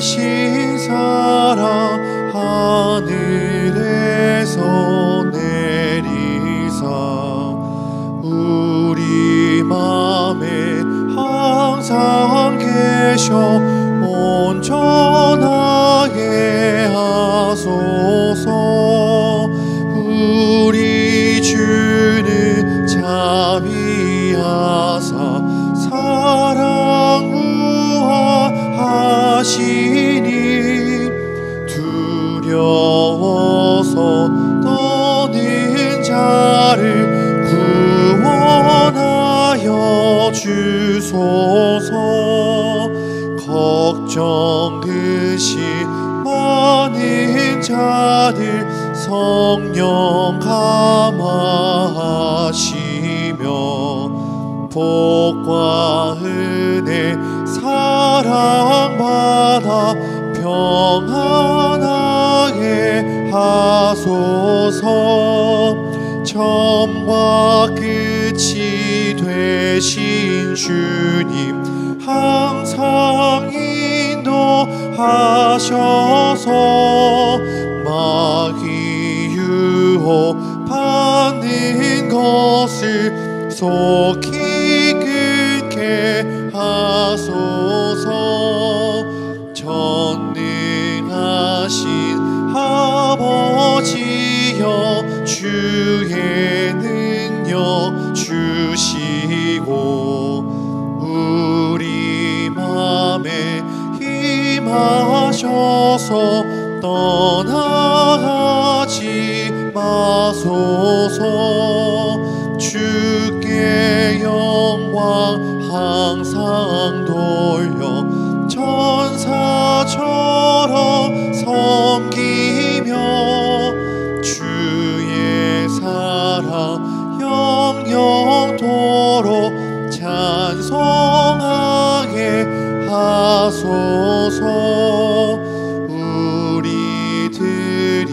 크신 사랑 하늘에서 내리사 우리 맘에 항상 계셔 온전하게 하소서. 우리 주는 자비하사 사랑 무한하시니 두려워서 떠는 자를 구원하여 주소서. 걱정 근심 많은 자들 성령 감화하시며 복과 은혜 사랑받아 평안하게 하소서. 처음과 끝이 되신 주님 항상 인도하셔서 마귀 유혹 받는 것을 속히 끊게 하소서. 전능하신 아버지여 주의 능력 주시고 우리 맘에 힘하셔서 떠나가지 마소서. 주께 영광 항상 돌려 천사처럼 섬기며 주의 사랑 영영토록 찬송하게 하소서. 우리들이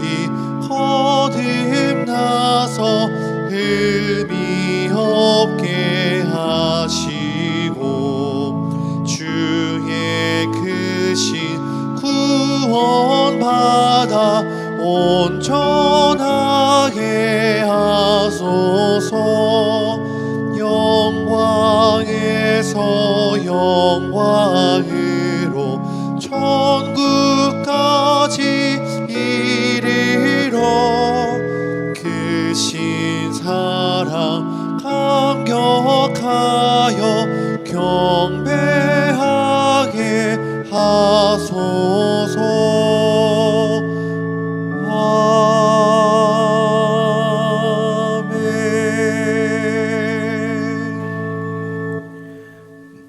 거듭나서 의미 없게 하시고 주의 크신 구원받아 온전하게 하소서. 영광에서 영광으로 천국까지 이르러 크신 사랑 감격하여 경배하게 하소서.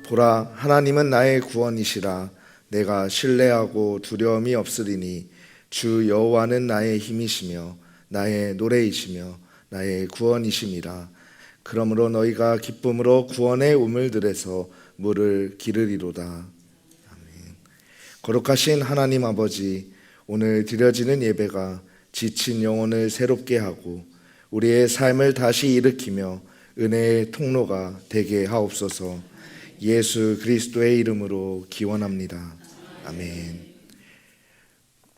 보라, 하나님은 나의 구원이시라. 내가 신뢰하고 두려움이 없으리니 주 여호와는 나의 힘이시며 나의 노래이시며 나의 구원이심이라. 그러므로 너희가 기쁨으로 구원의 우물들에서 물을 기르리로다. 아멘. 거룩하신 하나님 아버지, 오늘 드려지는 예배가 지친 영혼을 새롭게 하고 우리의 삶을 다시 일으키며 은혜의 통로가 되게 하옵소서. 예수 그리스도의 이름으로 기원합니다. 아멘.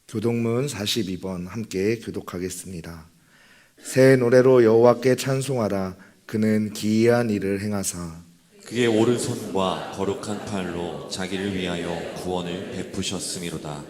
교독문 42번 함께 교독하겠습니다. 새 노래로 여호와께 찬송하라. 그는 기이한 일을 행하사 그의 오른손과 거룩한 팔로 자기를 위하여 구원을 베푸셨음이로다.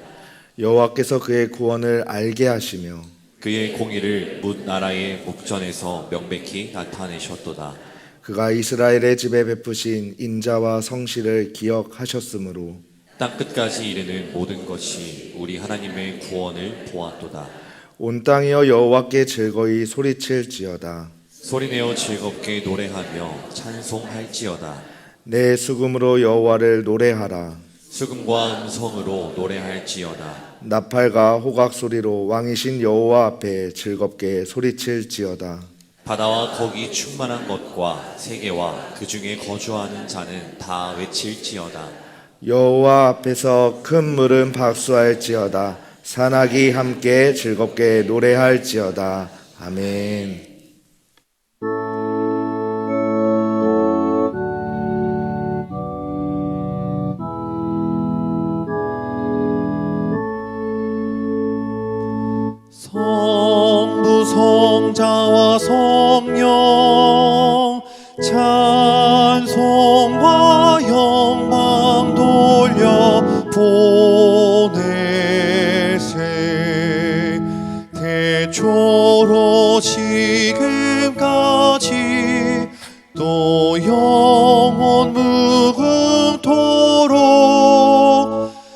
여호와께서 그의 구원을 알게 하시며 그의 공의를 뭇 나라의 목전에서 명백히 나타내셨도다. 그가 이스라엘의 집에 베푸신 인자와 성실을 기억하셨으므로 땅끝까지 이르는 모든 것이 우리 하나님의 구원을 보았도다. 온 땅이여 여호와께 즐거이 소리칠지어다. 소리내어 즐겁게 노래하며 찬송할지어다. 내 수금으로 여호와를 노래하라. 수금과 음성으로 노래할지어다. 나팔과 호각 소리로 왕이신 여호와 앞에 즐겁게 소리칠지어다. 바다와 거기 충만한 것과 세계와 그 중에 거주하는 자는 다 외칠지어다. 여호와 앞에서 큰 물은 박수할지어다. 산악이 함께 즐겁게 노래할지어다. 아멘. 영광과 영광 돌려 보내세 대초로 지금까지 또 영원 무궁토록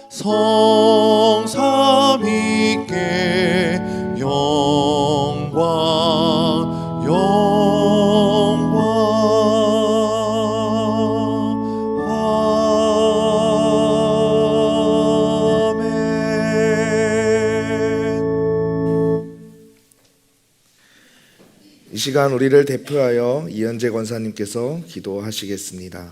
성삼위께 영광 아멘. 이 시간 우리를 대표하여 이현재 권사님께서 기도하시겠습니다.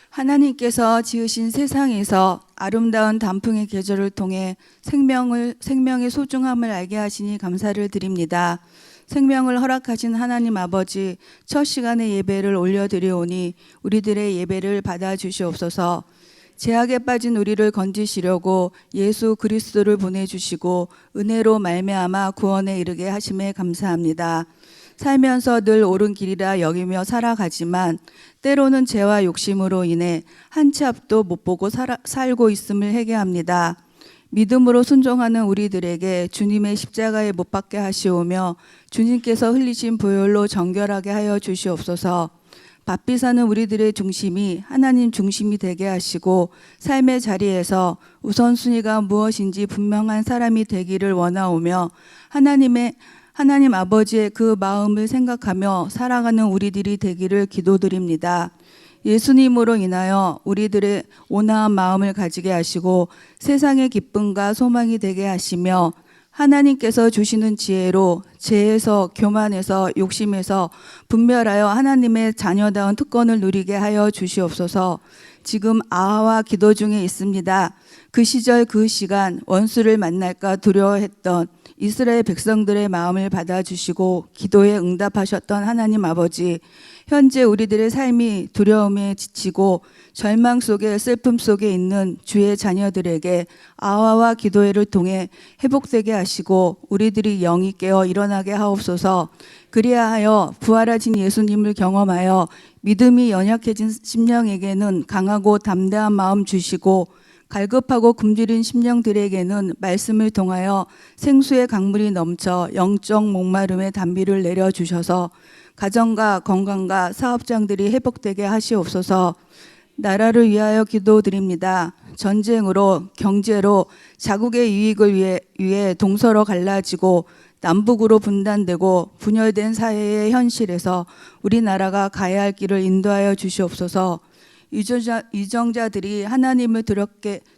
하나님께서 지으신 세상에서 아름다운 단풍의 계절을 통해 생명의 소중함을 알게 하시니 감사를 드립니다. 생명을 허락하신 하나님 아버지, 첫 시간의 예배를 올려드리오니 우리들의 예배를 받아주시옵소서. 죄악에 빠진 우리를 건지시려고 예수 그리스도를 보내주시고 은혜로 말미암아 구원에 이르게 하심에 감사합니다. 살면서 늘 옳은 길이라 여기며 살아가지만 때로는 죄와 욕심으로 인해 한 치 앞도 못 보고 살고 있음을 회개합니다. 믿음으로 순종하는 우리들에게 주님의 십자가에 못 박게 하시오며 주님께서 흘리신 보혈로 정결하게 하여 주시옵소서. 바삐 사는 우리들의 중심이 하나님 중심이 되게 하시고 삶의 자리에서 우선순위가 무엇인지 분명한 사람이 되기를 원하오며 하나님 아버지의 그 마음을 생각하며 살아가는 우리들이 되기를 기도드립니다. 예수님으로 인하여 우리들의 온화한 마음을 가지게 하시고 세상의 기쁨과 소망이 되게 하시며 하나님께서 주시는 지혜로 죄에서 교만에서 욕심에서 분별하여 하나님의 자녀다운 특권을 누리게 하여 주시옵소서. 지금 아하와 기도 중에 있습니다. 그 시절 그 시간 원수를 만날까 두려워했던 이스라엘 백성들의 마음을 받아주시고 기도에 응답하셨던 하나님 아버지, 현재 우리들의 삶이 두려움에 지치고 절망 속에 슬픔 속에 있는 주의 자녀들에게 아와와 기도회를 통해 회복되게 하시고 우리들이 영이 깨어 일어나게 하옵소서. 그리하여 부활하신 예수님을 경험하여 믿음이 연약해진 심령에게는 강하고 담대한 마음 주시고 갈급하고 굶주린 심령들에게는 말씀을 통하여 생수의 강물이 넘쳐 영적 목마름의 단비를 내려주셔서 가정과 건강과 사업장들이 회복되게 하시옵소서. 나라를 위하여 기도드립니다. 전쟁으로 경제로 자국의 유익을 위해 동서로 갈라지고 남북으로 분단되고 분열된 사회의 현실에서 우리나라가 가야 할 길을 인도하여 주시옵소서. 유정자들이 하나님을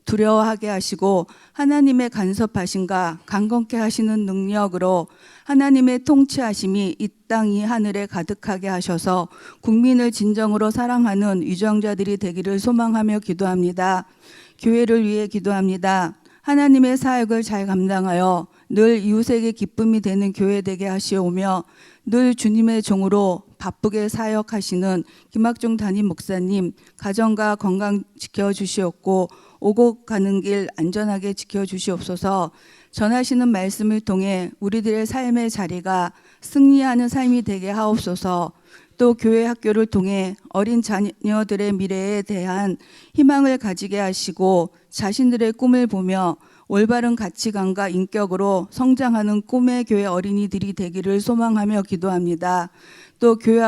두려워하게 하시고 하나님의 간섭하심과 강건케 하시는 능력으로 하나님의 통치하심이 이 땅 이 하늘에 가득하게 하셔서 국민을 진정으로 사랑하는 유정자들이 되기를 소망하며 기도합니다. 교회를 위해 기도합니다. 하나님의 사역을 잘 감당하여 늘 이웃에게 기쁨이 되는 교회 되게 하시오며 늘 주님의 종으로 바쁘게 사역하시는 김학중 담임 목사님 가정과 건강 지켜주시옵고 오고 가는 길 안전하게 지켜주시옵소서. 전하시는 말씀을 통해 우리들의 삶의 자리가 승리하는 삶이 되게 하옵소서. 또 교회 학교를 통해 어린 자녀들의 미래에 대한 희망을 가지게 하시고 자신들의 꿈을 보며 올바른 가치관과 인격으로 성장하는 꿈의 교회 어린이들이 되기를 소망하며 기도합니다. 또 교회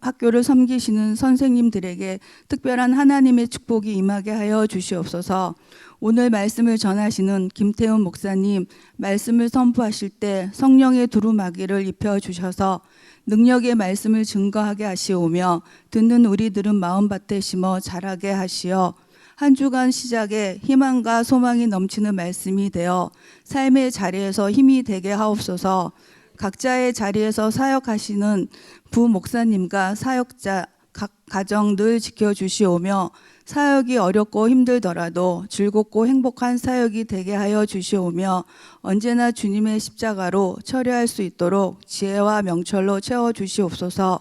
학교를 섬기시는 선생님들에게 특별한 하나님의 축복이 임하게 하여 주시옵소서. 오늘 말씀을 전하시는 김태훈 목사님 말씀을 선포하실 때 성령의 두루마기를 입혀주셔서 능력의 말씀을 증거하게 하시오며 듣는 우리들은 마음밭에 심어 자라게 하시어 한 주간 시작에 희망과 소망이 넘치는 말씀이 되어 삶의 자리에서 힘이 되게 하옵소서. 각자의 자리에서 사역하시는 부목사님과 사역자 각 가정 늘 지켜주시오며 사역이 어렵고 힘들더라도 즐겁고 행복한 사역이 되게 하여 주시오며 언제나 주님의 십자가로 처리할 수 있도록 지혜와 명철로 채워주시옵소서.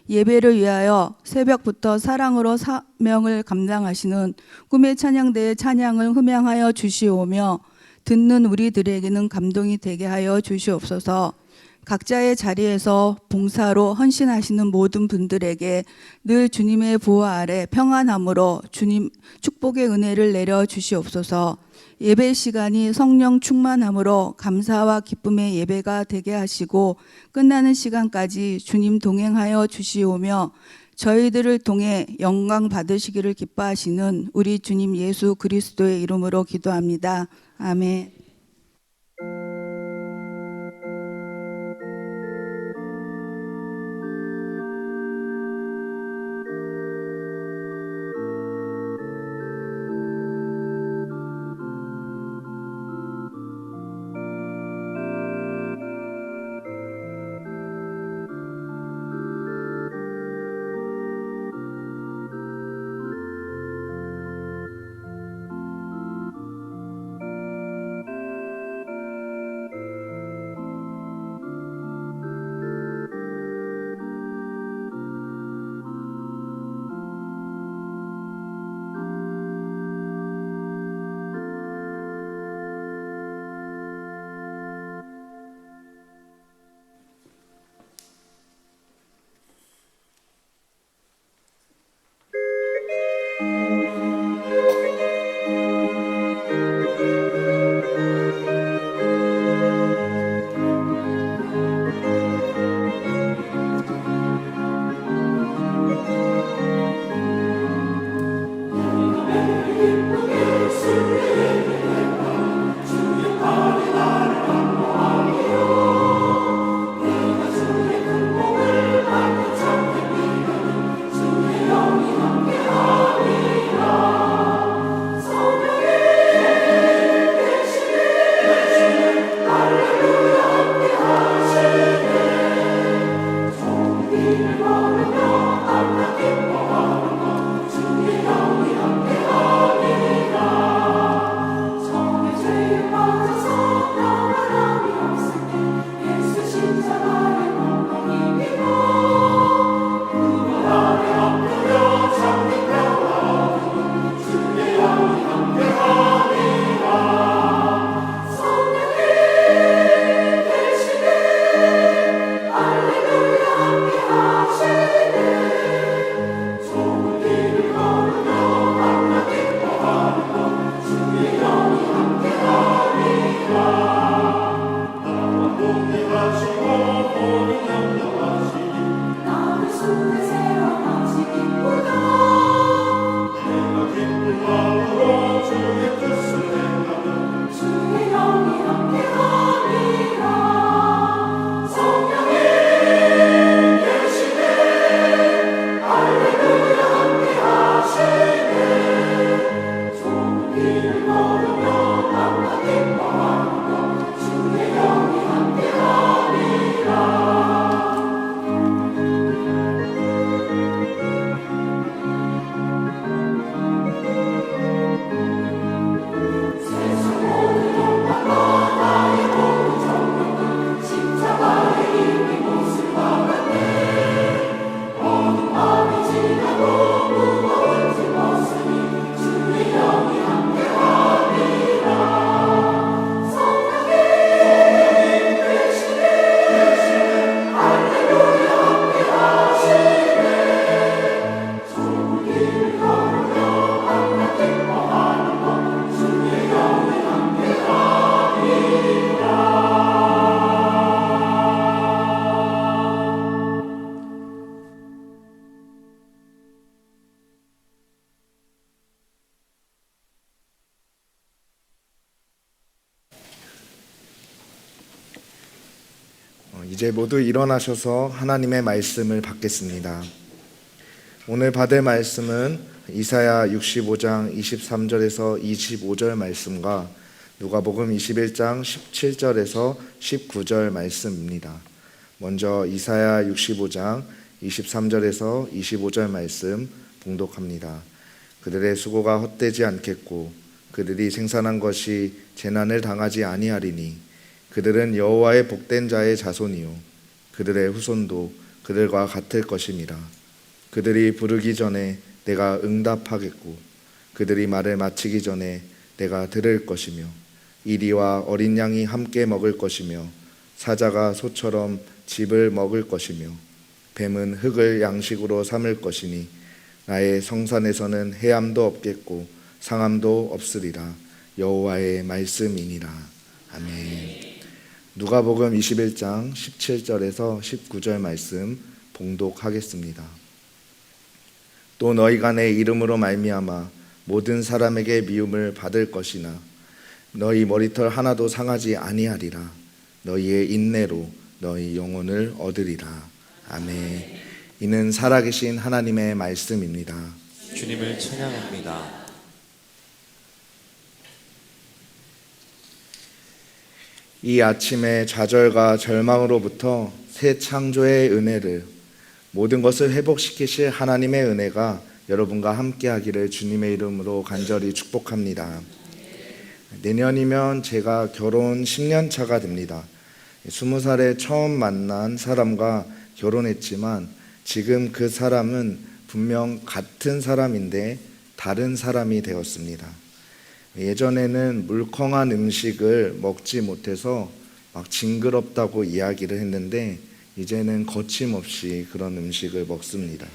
예배를 위하여 새벽부터 사랑으로 사명을 감당하시는 꿈의 찬양대의 찬양을 흠양하여 주시오며 듣는 우리들에게는 감동이 되게 하여 주시옵소서. 각자의 자리에서 봉사로 헌신하시는 모든 분들에게 늘 주님의 보호 아래 평안함으로 주님 축복의 은혜를 내려 주시옵소서. 예배 시간이 성령 충만함으로 감사와 기쁨의 예배가 되게 하시고 끝나는 시간까지 주님 동행하여 주시오며 저희들을 통해 영광 받으시기를 기뻐하시는 우리 주님 예수 그리스도의 이름으로 기도합니다. 아멘. 이제 모두 일어나셔서 하나님의 말씀을 받겠습니다. 오늘 받을 말씀은 이사야 65장 23절에서 25절 말씀과 누가복음 21장 17절에서 19절 말씀입니다. 먼저 이사야 65장 23절에서 25절 말씀 봉독합니다. 그들의 수고가 헛되지 않겠고 그들이 생산한 것이 재난을 당하지 아니하리니 그들은 여호와의 복된 자의 자손이요 그들의 후손도 그들과 같을 것임이라. 그들이 부르기 전에 내가 응답하겠고 그들이 말을 마치기 전에 내가 들을 것이며 이리와 어린 양이 함께 먹을 것이며 사자가 소처럼 짚을 먹을 것이며 뱀은 흙을 양식으로 삼을 것이니 나의 성산에서는 해함도 없겠고 상함도 없으리라. 여호와의 말씀이니라. 아멘. 누가복음 21장 17절에서 19절 말씀 봉독하겠습니다. 또 너희가 내 이름으로 말미암아 모든 사람에게 미움을 받을 것이나 너희 머리털 하나도 상하지 아니하리라. 너희의 인내로 너희 영혼을 얻으리라. 아멘. 이는 살아계신 하나님의 말씀입니다. 주님을 찬양합니다. 이 아침에 좌절과 절망으로부터 새 창조의 은혜를, 모든 것을 회복시키실 하나님의 은혜가 여러분과 함께하기를 주님의 이름으로 간절히 축복합니다. 내년이면 제가 결혼 10년 차가 됩니다. 20살에 처음 만난 사람과 결혼했지만 지금 그 사람은 분명 같은 사람인데 다른 사람이 되었습니다. 예전에는 물컹한 음식을 먹지 못해서 막 징그럽다고 이야기를 했는데 이제는 거침없이 그런 음식을 먹습니다.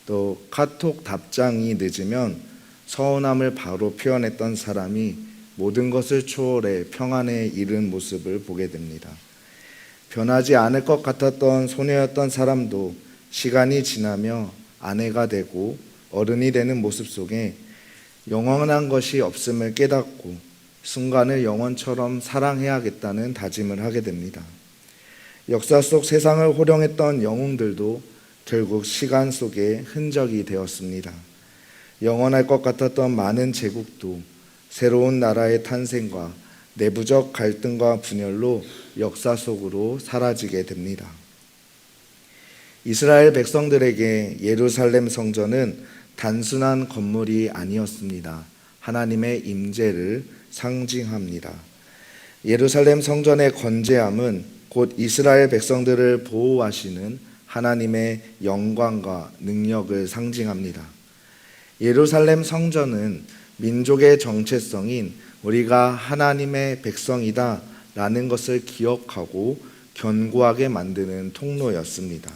또 카톡 답장이 늦으면 서운함을 바로 표현했던 사람이 모든 것을 초월해 평안에 이른 모습을 보게 됩니다. 변하지 않을 것 같았던 소녀였던 사람도 시간이 지나며 아내가 되고 어른이 되는 모습 속에 영원한 것이 없음을 깨닫고 순간을 영원처럼 사랑해야겠다는 다짐을 하게 됩니다. 역사 속 세상을 호령했던 영웅들도 결국 시간 속에 흔적이 되었습니다. 영원할 것 같았던 많은 제국도 새로운 나라의 탄생과 내부적 갈등과 분열로 역사 속으로 사라지게 됩니다. 이스라엘 백성들에게 예루살렘 성전은 단순한 건물이 아니었습니다. 하나님의 임재를 상징합니다. 예루살렘 성전의 건재함은 곧 이스라엘 백성들을 보호하시는 하나님의 영광과 능력을 상징합니다. 예루살렘 성전은 민족의 정체성인 우리가 하나님의 백성이다 라는 것을 기억하고 견고하게 만드는 통로였습니다.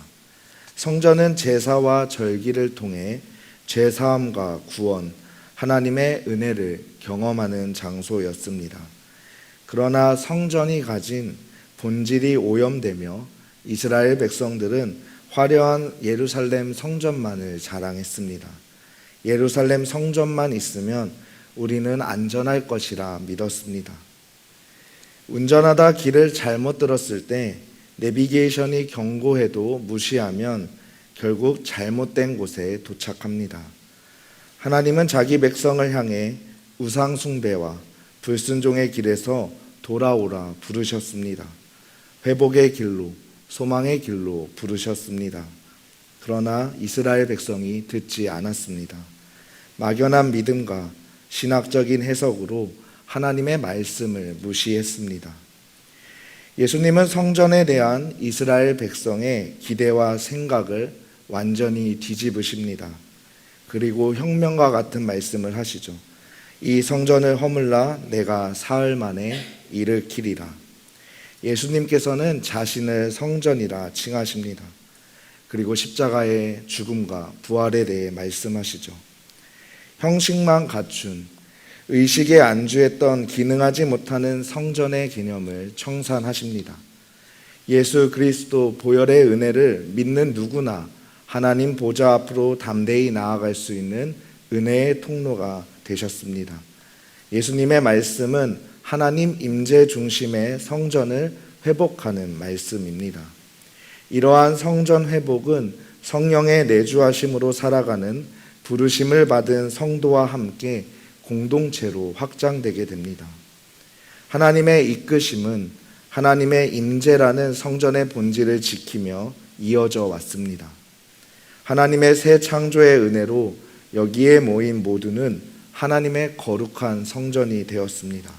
성전은 제사와 절기를 통해 죄사함과 구원, 하나님의 은혜를 경험하는 장소였습니다. 그러나 성전이 가진 본질이 오염되며 이스라엘 백성들은 화려한 예루살렘 성전만을 자랑했습니다. 예루살렘 성전만 있으면 우리는 안전할 것이라 믿었습니다. 운전하다 길을 잘못 들었을 때 내비게이션이 경고해도 무시하면 결국 잘못된 곳에 도착합니다. 하나님은 자기 백성을 향해 우상 숭배와 불순종의 길에서 돌아오라 부르셨습니다. 회복의 길로, 소망의 길로 부르셨습니다. 그러나 이스라엘 백성이 듣지 않았습니다. 막연한 믿음과 신학적인 해석으로 하나님의 말씀을 무시했습니다. 예수님은 성전에 대한 이스라엘 백성의 기대와 생각을 완전히 뒤집으십니다. 그리고 혁명과 같은 말씀을 하시죠. 이 성전을 허물라 내가 사흘 만에 일으키리라. 예수님께서는 자신을 성전이라 칭하십니다. 그리고 십자가의 죽음과 부활에 대해 말씀하시죠. 형식만 갖춘, 의식에 안주했던 기능하지 못하는 성전의 개념을 청산하십니다. 예수 그리스도 보혈의 은혜를 믿는 누구나 하나님 보좌 앞으로 담대히 나아갈 수 있는 은혜의 통로가 되셨습니다. 예수님의 말씀은 하나님 임재 중심의 성전을 회복하는 말씀입니다. 이러한 성전 회복은 성령의 내주하심으로 살아가는 부르심을 받은 성도와 함께 공동체로 확장되게 됩니다. 하나님의 이끄심은 하나님의 임재라는 성전의 본질을 지키며 이어져 왔습니다. 하나님의 새 창조의 은혜로 여기에 모인 모두는 하나님의 거룩한 성전이 되었습니다.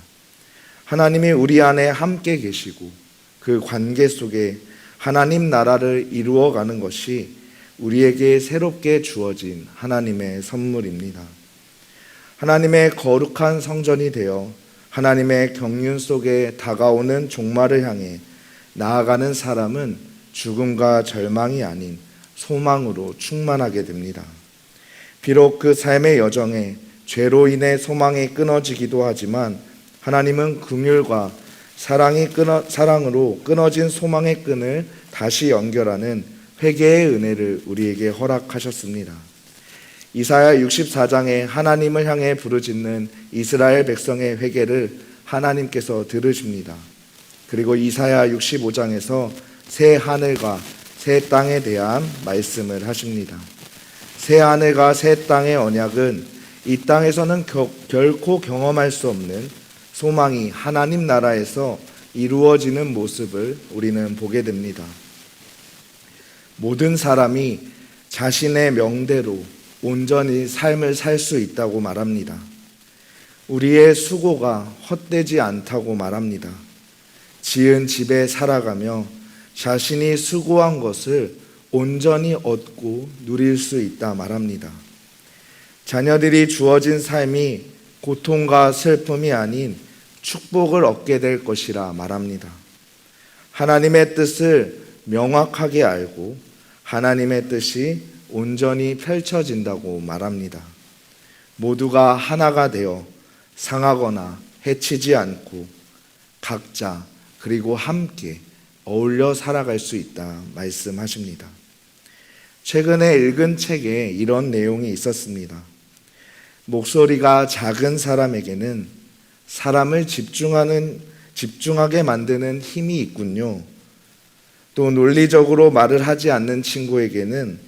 하나님이 우리 안에 함께 계시고 그 관계 속에 하나님 나라를 이루어가는 것이 우리에게 새롭게 주어진 하나님의 선물입니다. 하나님의 거룩한 성전이 되어 하나님의 경륜 속에 다가오는 종말을 향해 나아가는 사람은 죽음과 절망이 아닌 소망으로 충만하게 됩니다. 비록 그 삶의 여정에 죄로 인해 소망이 끊어지기도 하지만 하나님은 긍휼과 사랑으로 끊어진 소망의 끈을 다시 연결하는 회개의 은혜를 우리에게 허락하셨습니다. 이사야 64장에 하나님을 향해 부르짖는 이스라엘 백성의 회개를 하나님께서 들으십니다. 그리고 이사야 65장에서 새 하늘과 새 땅에 대한 말씀을 하십니다. 새 하늘과 새 땅의 언약은 이 땅에서는 결코 경험할 수 없는 소망이 하나님 나라에서 이루어지는 모습을 우리는 보게 됩니다. 모든 사람이 자신의 명대로 온전히 삶을 살 수 있다고 말합니다. 우리의 수고가 헛되지 않다고 말합니다. 지은 집에 살아가며 자신이 수고한 것을 온전히 얻고 누릴 수 있다 말합니다. 자녀들이 주어진 삶이 고통과 슬픔이 아닌 축복을 얻게 될 것이라 말합니다. 하나님의 뜻을 명확하게 알고 하나님의 뜻이 온전히 펼쳐진다고 말합니다. 모두가 하나가 되어 상하거나 해치지 않고 각자 그리고 함께 어울려 살아갈 수 있다 말씀하십니다. 최근에 읽은 책에 이런 내용이 있었습니다. 목소리가 작은 사람에게는 사람을 집중하게 만드는 힘이 있군요. 또 논리적으로 말을 하지 않는 친구에게는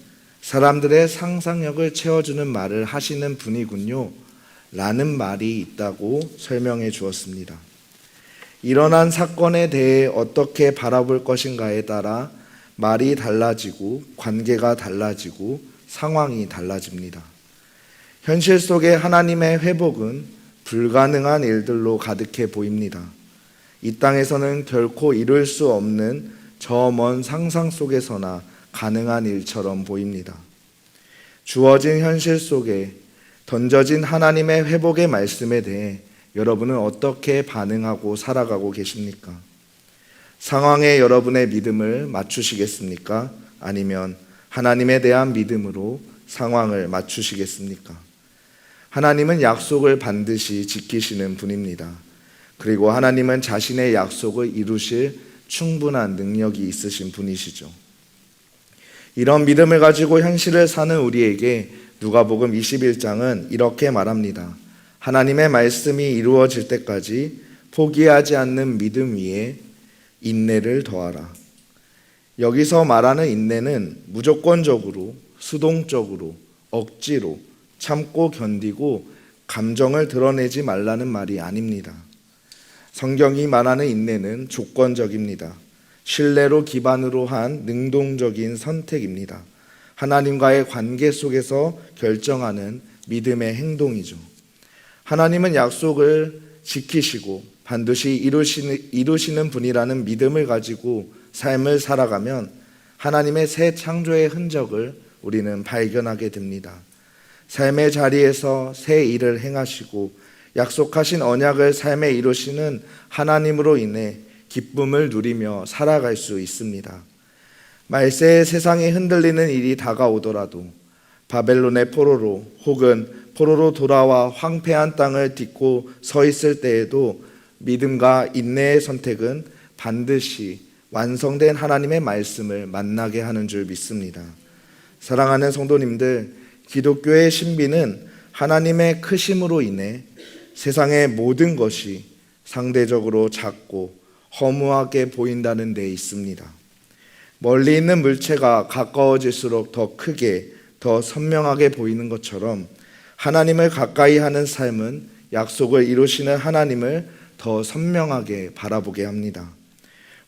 사람들의 상상력을 채워주는 말을 하시는 분이군요. 라는 말이 있다고 설명해 주었습니다. 일어난 사건에 대해 어떻게 바라볼 것인가에 따라 말이 달라지고 관계가 달라지고 상황이 달라집니다. 현실 속의 하나님의 회복은 불가능한 일들로 가득해 보입니다. 이 땅에서는 결코 이룰 수 없는 저 먼 상상 속에서나 가능한 일처럼 보입니다. 주어진 현실 속에 던져진 하나님의 회복의 말씀에 대해 여러분은 어떻게 반응하고 살아가고 계십니까? 상황에 여러분의 믿음을 맞추시겠습니까? 아니면 하나님에 대한 믿음으로 상황을 맞추시겠습니까? 하나님은 약속을 반드시 지키시는 분입니다. 그리고 하나님은 자신의 약속을 이루실 충분한 능력이 있으신 분이시죠. 이런 믿음을 가지고 현실을 사는 우리에게 누가복음 21장은 이렇게 말합니다. 하나님의 말씀이 이루어질 때까지 포기하지 않는 믿음 위에 인내를 더하라. 여기서 말하는 인내는 무조건적으로, 수동적으로, 억지로 참고 견디고 감정을 드러내지 말라는 말이 아닙니다. 성경이 말하는 인내는 조건적입니다. 신뢰로 기반으로 한 능동적인 선택입니다. 하나님과의 관계 속에서 결정하는 믿음의 행동이죠. 하나님은 약속을 지키시고 반드시 이루시는 분이라는 믿음을 가지고 삶을 살아가면 하나님의 새 창조의 흔적을 우리는 발견하게 됩니다. 삶의 자리에서 새 일을 행하시고 약속하신 언약을 삶에 이루시는 하나님으로 인해 기쁨을 누리며 살아갈 수 있습니다. 말세에 세상이 흔들리는 일이 다가오더라도 바벨론의 포로로 혹은 포로로 돌아와 황폐한 땅을 딛고 서 있을 때에도 믿음과 인내의 선택은 반드시 완성된 하나님의 말씀을 만나게 하는 줄 믿습니다. 사랑하는 성도님들, 기독교의 신비는 하나님의 크심으로 인해 세상의 모든 것이 상대적으로 작고 허무하게 보인다는 데 있습니다. 멀리 있는 물체가 가까워질수록 더 크게, 더 선명하게 보이는 것처럼 하나님을 가까이 하는 삶은 약속을 이루시는 하나님을 더 선명하게 바라보게 합니다.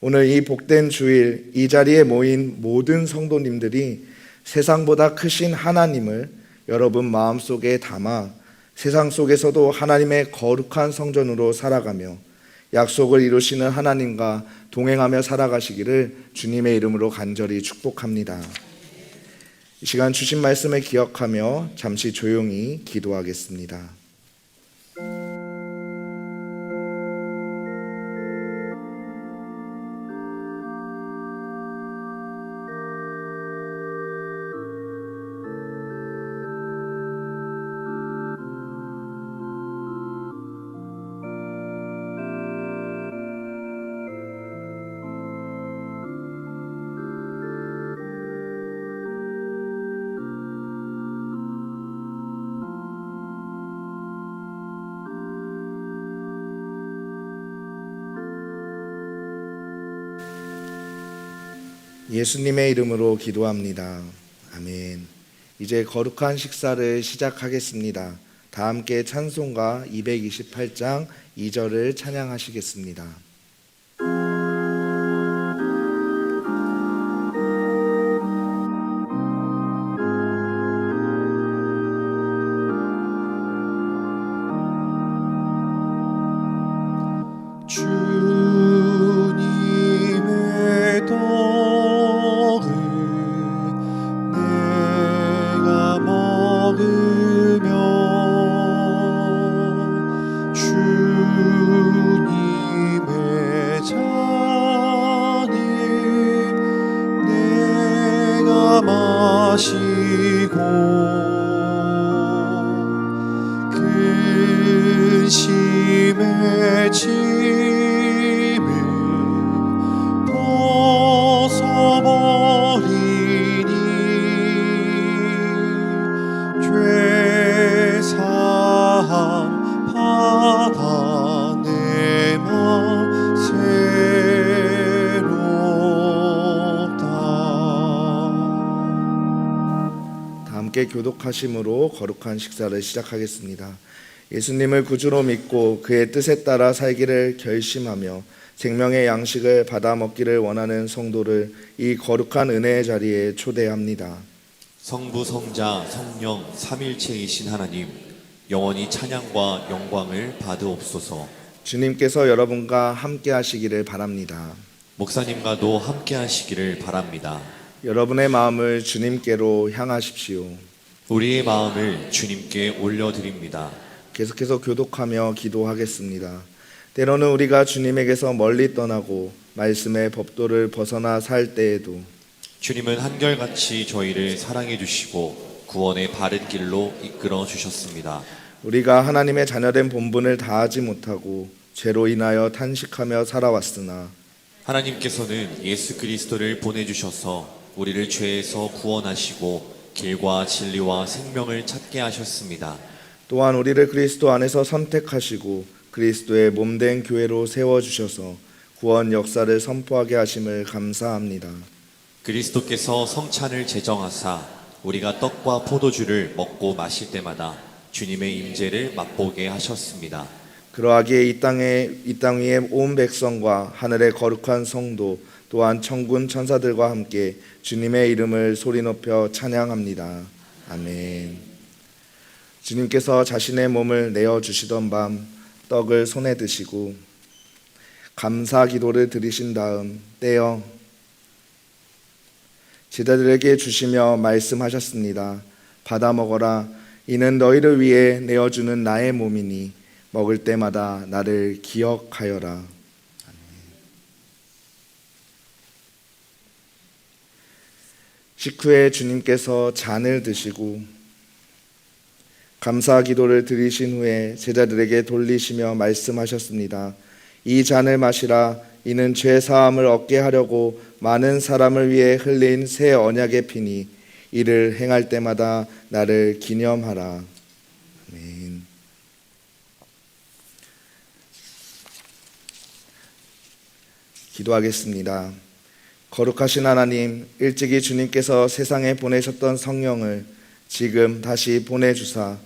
오늘 이 복된 주일 이 자리에 모인 모든 성도님들이 세상보다 크신 하나님을 여러분 마음속에 담아 세상 속에서도 하나님의 거룩한 성전으로 살아가며 약속을 이루시는 하나님과 동행하며 살아가시기를 주님의 이름으로 간절히 축복합니다. 이 시간 주신 말씀을 기억하며 잠시 조용히 기도하겠습니다. 예수님의 이름으로 기도합니다. 아멘. 이제 거룩한 식사를 시작하겠습니다. 다 함께 찬송가 228장 2절을 찬양하시겠습니다. 주님의 떡을 내가 먹으며 주님의 잔을 내가 마시고 근심의 짐을 벗어버리니 죄사함 받아 내 맘 새롭다. 다 함께 교독하심으로 거룩한 식사를 시작하겠습니다. 예수님을 구주로 믿고 그의 뜻에 따라 살기를 결심하며 생명의 양식을 받아 먹기를 원하는 성도를 이 거룩한 은혜의 자리에 초대합니다. 성부, 성자, 성령, 삼일체이신 하나님, 영원히 찬양과 영광을 받으옵소서. 주님께서 여러분과 함께 하시기를 바랍니다. 목사님과도 함께 하시기를 바랍니다. 여러분의 마음을 주님께로 향하십시오. 우리의 마음을 주님께 올려드립니다. 계속해서 교독하며 기도하겠습니다. 때로는 우리가 주님에게서 멀리 떠나고 말씀의 법도를 벗어나 살 때에도 주님은 한결같이 저희를 사랑해 주시고 구원의 바른 길로 이끌어 주셨습니다. 우리가 하나님의 자녀된 본분을 다하지 못하고 죄로 인하여 탄식하며 살아왔으나 하나님께서는 예수 그리스도를 보내주셔서 우리를 죄에서 구원하시고 길과 진리와 생명을 찾게 하셨습니다. 또한 우리를 그리스도 안에서 선택하시고 그리스도의 몸된 교회로 세워주셔서 구원 역사를 선포하게 하심을 감사합니다. 그리스도께서 성찬을 제정하사 우리가 떡과 포도주를 먹고 마실 때마다 주님의 임재를 맛보게 하셨습니다. 그러하기에 이 땅 위에 온 백성과 하늘의 거룩한 성도 또한 천군 천사들과 함께 주님의 이름을 소리 높여 찬양합니다. 아멘. 주님께서 자신의 몸을 내어주시던 밤 떡을 손에 드시고 감사 기도를 드리신 다음 떼어 제자들에게 주시며 말씀하셨습니다. 받아 먹어라. 이는 너희를 위해 내어주는 나의 몸이니 먹을 때마다 나를 기억하여라. 식후에 주님께서 잔을 드시고 감사 기도를 드리신 후에 제자들에게 돌리시며 말씀하셨습니다. 이 잔을 마시라. 이는 죄 사함을 얻게 하려고 많은 사람을 위해 흘린 새 언약의 피니 이를 행할 때마다 나를 기념하라. 아멘. 기도하겠습니다. 거룩하신 하나님, 일찍이 주님께서 세상에 보내셨던 성령을 지금 다시 보내주사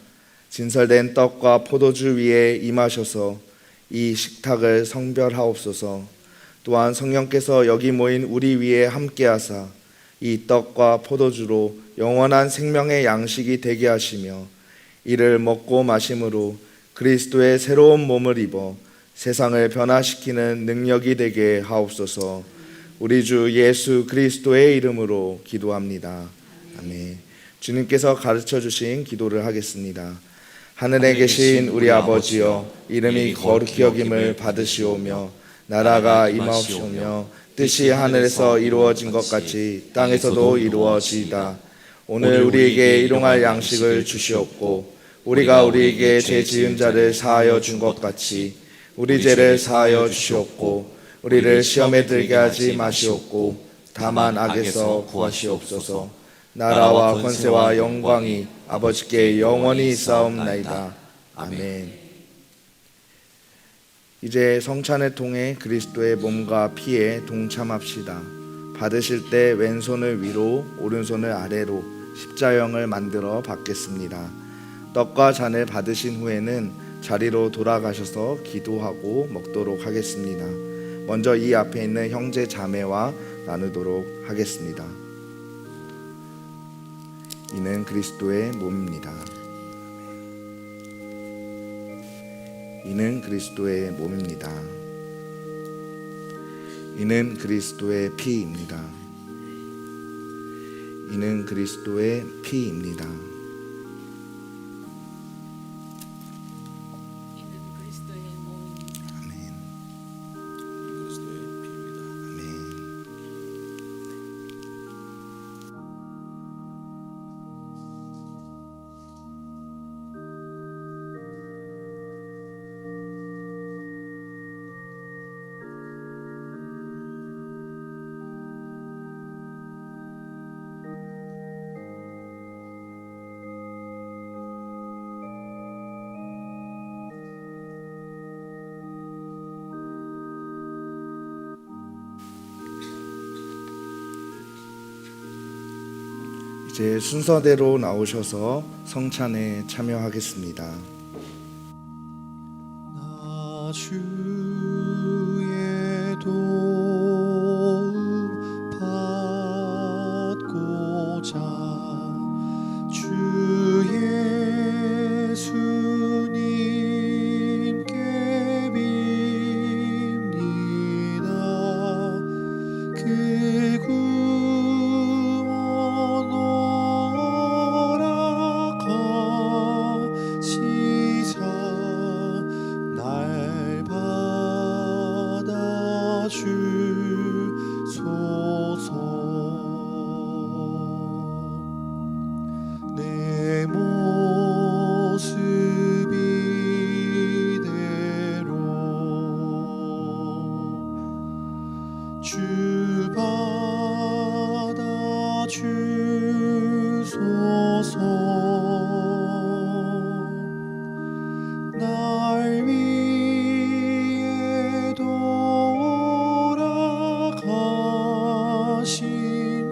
진설된 떡과 포도주 위에 임하셔서 이 식탁을 성별하옵소서. 또한 성령께서 여기 모인 우리 위에 함께하사 이 떡과 포도주로 영원한 생명의 양식이 되게 하시며 이를 먹고 마심으로 그리스도의 새로운 몸을 입어 세상을 변화시키는 능력이 되게 하옵소서. 우리 주 예수 그리스도의 이름으로 기도합니다. 아멘. 주님께서 가르쳐 주신 기도를 하겠습니다. 하늘에 계신 우리 아버지여, 이름이 거룩히 여김을 받으시오며 나라가 임하옵시오며 뜻이 하늘에서 이루어진 것 같이 땅에서도 이루어지이다. 오늘 우리에게 일용할 양식을 주시옵고 우리가 우리에게 죄 지은 자를 사하여 준 것 같이 우리 죄를 사하여 주시옵고 우리를 시험에 들게 하지 마시옵고 다만 악에서 구하시옵소서. 나라와 권세와 영광이 아버지께 영원히 있사옵나이다. 아멘. 이제 성찬을 통해 그리스도의 몸과 피에 동참합시다. 받으실 때 왼손을 위로 오른손을 아래로 십자형을 만들어 받겠습니다. 떡과 잔을 받으신 후에는 자리로 돌아가셔서 기도하고 먹도록 하겠습니다. 먼저 이 앞에 있는 형제 자매와 나누도록 하겠습니다. 이는 그리스도의 몸입니다. 이는 그리스도의 몸입니다. 이는 그리스도의 피입니다. 이는 그리스도의 피입니다. 아멘. 아멘. 이제 순서대로 나오셔서 성찬에 참여하겠습니다. 나 주의 도움 받고자 주 예수님께 빕니다. 그 구원 허락하시사 날 받아주소서. 내 모습 이대로 주 받아주소서. 날 위해 돌아가신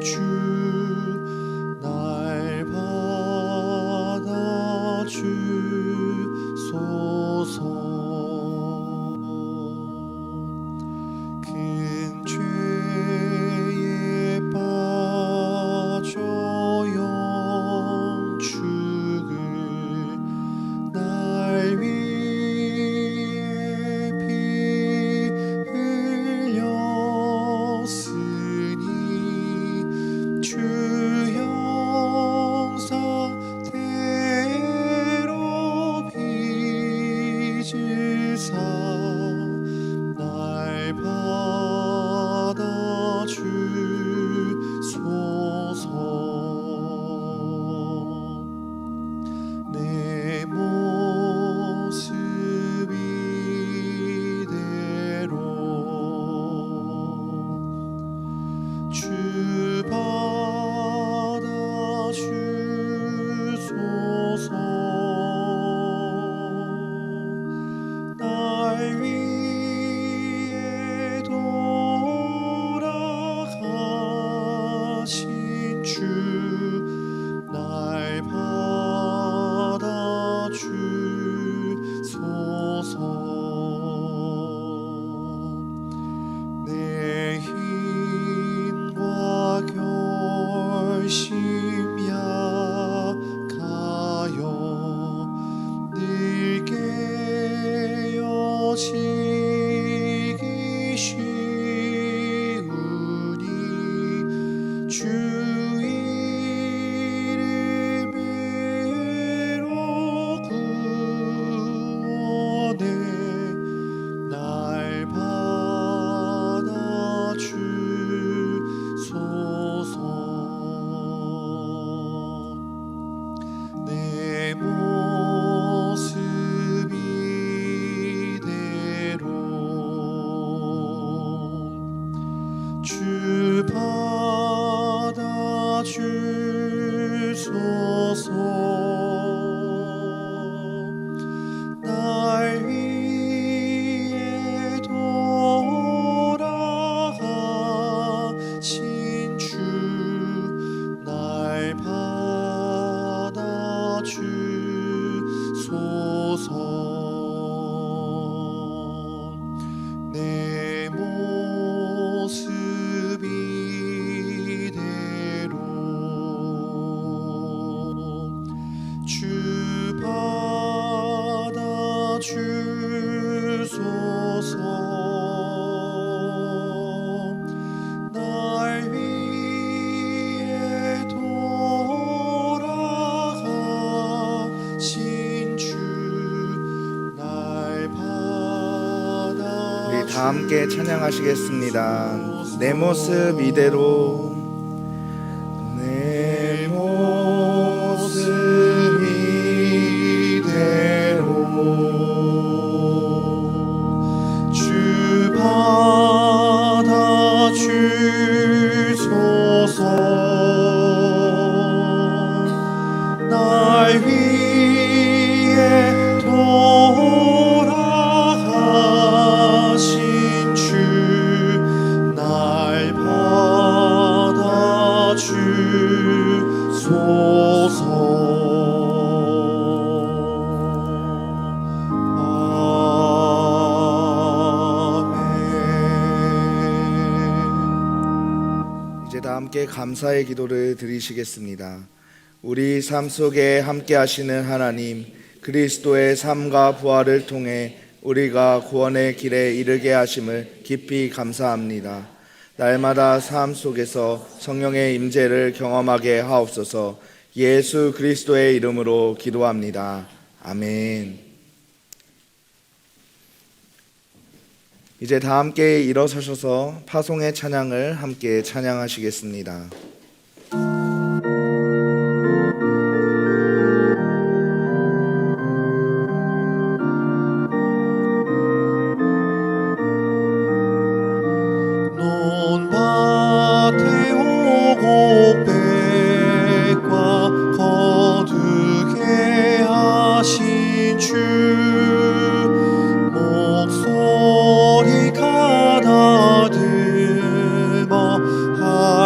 주 날 받아주소서. 큰 죄에 빠져 영축을 날 위해 피 흘렸으니 주 형상대로 빚을 사 날 받아주소서. 내 모습 이대로 주 받아주소서. 날 위해 돌아가신 주 날 받아주소서. 내 힘과 결심 약하여 늘 깨어지기 쉬우니 주 이름으로 구원해 날 받아주소서. 내 모습 이대로 주 받아주소서. 날 위해 돌아가신 다 함께 찬양하시겠습니다. 내 모습 이대로, 내 모습 이대로 주 받아주소서. 날 위해 돌아가신 주, 날 아멘. 이제 다 함께 감사의 기도를 드리시겠습니다. 우리 삶 속에 함께 하시는 하나님, 그리스도의 삶과 부활을 통해 우리가 구원의 길에 이르게 하심을 깊이 감사합니다. 날마다 삶 속에서 성령의 임재를 경험하게 하옵소서. 예수 그리스도의 이름으로 기도합니다. 아멘. 이제 다 함께 일어서셔서 파송의 찬양을 함께 찬양하시겠습니다. 논밭에 오곡백과 거두게 하신 주, 목소리 가다듬어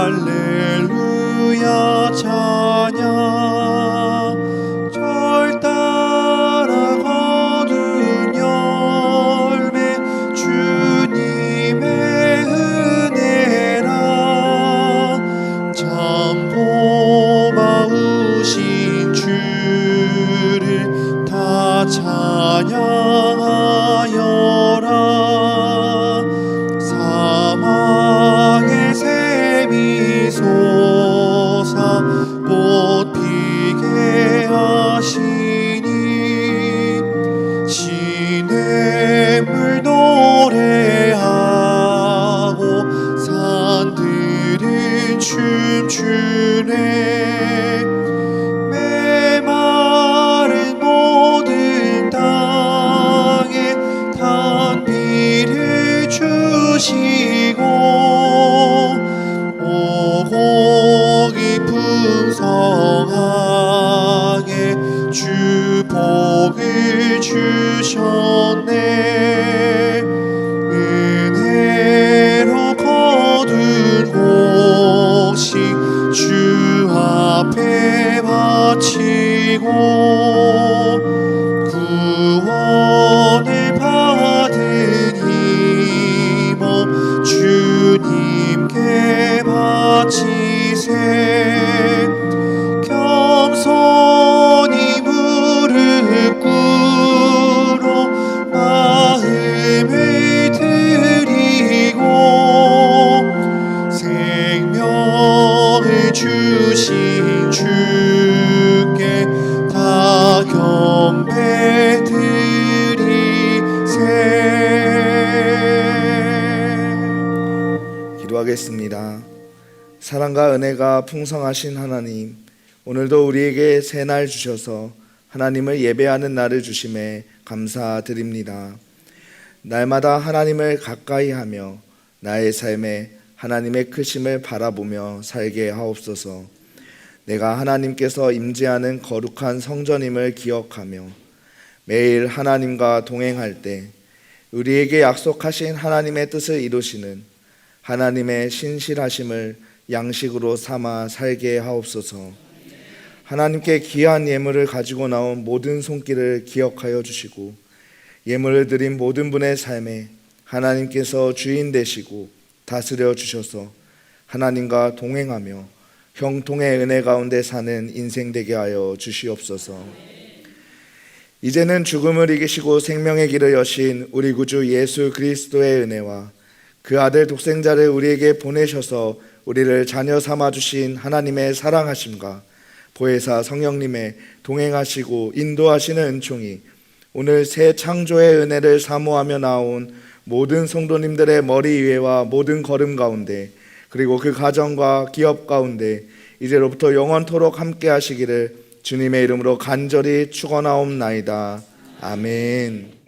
할렐루야 찬양. 절 따라 거둔 열매 주님의 은혜라. 참 고마우신 주를 다 찬양하여라. 사막의 샘이 솟아 꽃 피게 하시니, 시냇물 노래하고 산들은 춤추네. 메마른 모든 땅에 단비를 주시고, 오곡이 풍성하게 주 복을 주셨네. 은혜로 거둔 곡식 주 앞에 바치고, 구원을 받은 이 몸 주님께 바치세. 겸손히 무릎 꿇어 마음을 드리고, 생명을 주신 주께 다 경배 드리세. 기도하겠습니다. 사랑과 은혜가 풍성하신 하나님, 오늘도 우리에게 새 날 주셔서 하나님을 예배하는 날을 주심에 감사드립니다. 날마다 하나님을 가까이 하며 나의 삶에 하나님의 크심을 바라보며 살게 하옵소서. 내가 하나님께서 임재하는 거룩한 성전임을 기억하며 매일 하나님과 동행할 때 우리에게 약속하신 하나님의 뜻을 이루시는 하나님의 신실하심을 양식으로 삼아 살게 하옵소서. 하나님께 귀한 예물을 가지고 나온 모든 손길을 기억하여 주시고, 예물을 드린 모든 분의 삶에 하나님께서 주인 되시고 다스려 주셔서 하나님과 동행하며 형통의 은혜 가운데 사는 인생 되게 하여 주시옵소서. 이제는 죽음을 이기시고 생명의 길을 여신 우리 구주 예수 그리스도의 은혜와 그 아들 독생자를 우리에게 보내셔서 우리를 자녀 삼아 주신 하나님의 사랑하심과 보혜사 성령님의 동행하시고 인도하시는 은총이 오늘 새 창조의 은혜를 사모하며 나온 모든 성도님들의 머리 위에와 모든 걸음 가운데 그리고 그 가정과 기업 가운데 이제로부터 영원토록 함께 하시기를 주님의 이름으로 간절히 축원하옵나이다. 아멘.